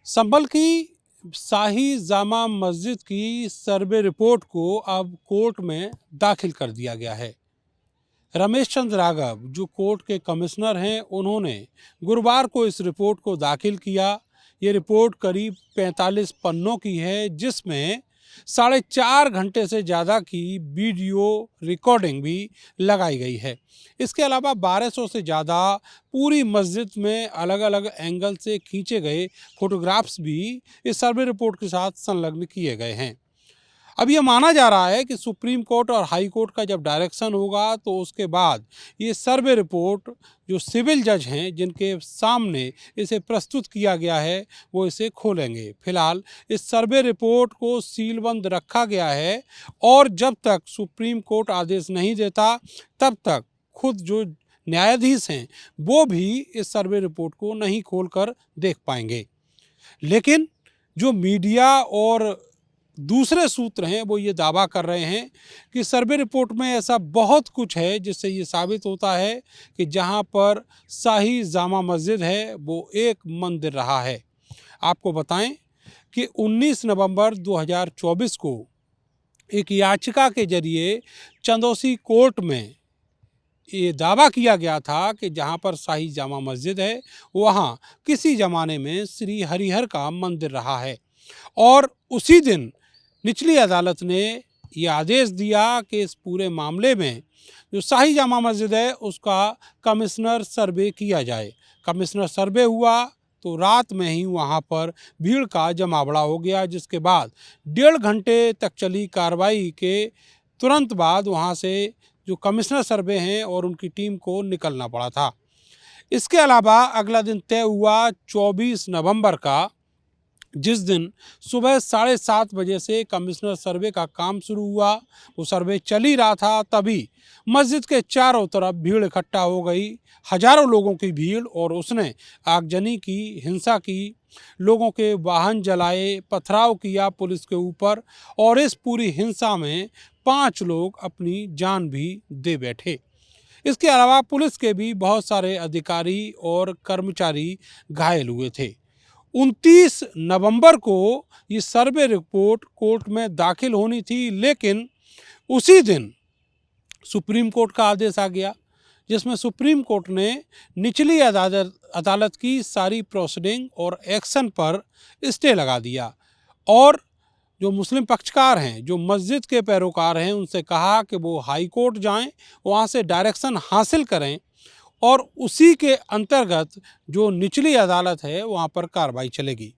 संभल की शाही जामा मस्जिद की survey report को अब कोर्ट में दाखिल कर दिया गया है। रमेश चंद्र राघव जो कोर्ट के कमिश्नर हैं, उन्होंने गुरुवार को इस रिपोर्ट को दाखिल किया। ये रिपोर्ट करीब 45 पन्नों की है, जिसमें 4.5 घंटे से ज़्यादा की वीडियो रिकॉर्डिंग भी लगाई गई है। इसके अलावा 1200 से ज़्यादा पूरी मस्जिद में अलग अलग एंगल से खींचे गए फोटोग्राफ्स भी इस सर्वे रिपोर्ट के साथ संलग्न किए गए हैं। अब ये माना जा रहा है कि सुप्रीम कोर्ट और हाई कोर्ट का जब डायरेक्शन होगा तो उसके बाद ये सर्वे रिपोर्ट जो सिविल जज हैं जिनके सामने इसे प्रस्तुत किया गया है, वो इसे खोलेंगे। फिलहाल इस सर्वे रिपोर्ट को सीलबंद रखा गया है और जब तक सुप्रीम कोर्ट आदेश नहीं देता तब तक खुद जो न्यायाधीश हैं वो भी इस सर्वे रिपोर्ट को नहीं खोलकर देख पाएंगे। लेकिन जो मीडिया और दूसरे सूत्र हैं वो ये दावा कर रहे हैं कि सर्वे रिपोर्ट में ऐसा बहुत कुछ है जिससे ये साबित होता है कि जहां पर शाही जामा मस्जिद है वो एक मंदिर रहा है। आपको बताएं कि 19 नवंबर 2024 को एक याचिका के जरिए चंदौसी कोर्ट में ये दावा किया गया था कि जहां पर शाही जामा मस्जिद है वहां किसी ज़माने में श्री हरिहर का मंदिर रहा है और उसी दिन निचली अदालत ने यह आदेश दिया कि इस पूरे मामले में जो शाही जामा मस्जिद है उसका कमिश्नर सर्वे किया जाए। कमिश्नर सर्वे हुआ तो रात में ही वहां पर भीड़ का जमावड़ा हो गया, जिसके बाद 1.5 घंटे तक चली कार्रवाई के तुरंत बाद वहां से जो कमिश्नर सर्वे हैं और उनकी टीम को निकलना पड़ा था। इसके अलावा अगला दिन तय हुआ 24 नवंबर का, जिस दिन सुबह 7:30 बजे से कमिश्नर सर्वे का काम शुरू हुआ। वो सर्वे चल ही रहा था, तभी मस्जिद के चारों तरफ भीड़ इकट्ठा हो गई, हजारों लोगों की भीड़, और उसने आगजनी की, हिंसा की, लोगों के वाहन जलाए, पथराव किया पुलिस के ऊपर, और इस पूरी हिंसा में 5 लोग अपनी जान भी दे बैठे। इसके अलावा पुलिस के भी बहुत सारे अधिकारी और कर्मचारी घायल हुए थे। 29 नवंबर को ये सर्वे रिपोर्ट कोर्ट में दाखिल होनी थी, लेकिन उसी दिन सुप्रीम कोर्ट का आदेश आ गया, जिसमें सुप्रीम कोर्ट ने निचली अदालत की सारी प्रोसीडिंग और एक्शन पर स्टे लगा दिया और जो मुस्लिम पक्षकार हैं, जो मस्जिद के पैरोकार हैं, उनसे कहा कि वो हाई कोर्ट जाएं, वहाँ से डायरेक्शन हासिल करें और उसी के अंतर्गत जो निचली अदालत है वहाँ पर कार्रवाई चलेगी।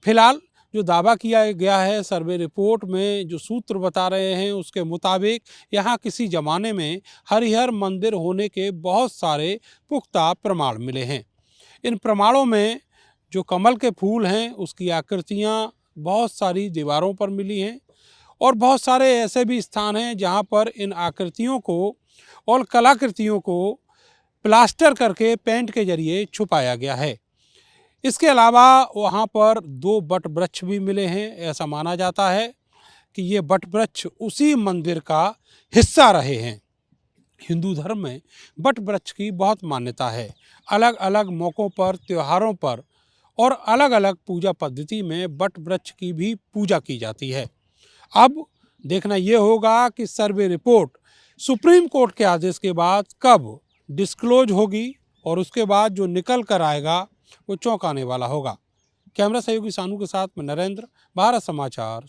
फिलहाल जो दावा किया गया है सर्वे रिपोर्ट में, जो सूत्र बता रहे हैं उसके मुताबिक यहाँ किसी ज़माने में हरिहर मंदिर होने के बहुत सारे पुख्ता प्रमाण मिले हैं। इन प्रमाणों में जो कमल के फूल हैं उसकी आकृतियाँ बहुत सारी दीवारों पर मिली हैं और बहुत सारे ऐसे भी स्थान हैं जहाँ पर इन आकृतियों को और कलाकृतियों को प्लास्टर करके पेंट के जरिए छुपाया गया है। इसके अलावा वहाँ पर 2 बट वृक्ष भी मिले हैं। ऐसा माना जाता है कि ये बट वृक्ष उसी मंदिर का हिस्सा रहे हैं। हिंदू धर्म में बट वृक्ष की बहुत मान्यता है। अलग अलग मौक़ों पर, त्योहारों पर और अलग अलग पूजा पद्धति में बट वृक्ष की भी पूजा की जाती है। अब देखना ये होगा कि सर्वे रिपोर्ट सुप्रीम कोर्ट के आदेश के बाद कब डिस्क्लोज होगी और उसके बाद जो निकल कर आएगा वो चौंकाने वाला होगा। कैमरा सहयोगी सानू के साथ में नरेंद्र, भारत समाचार।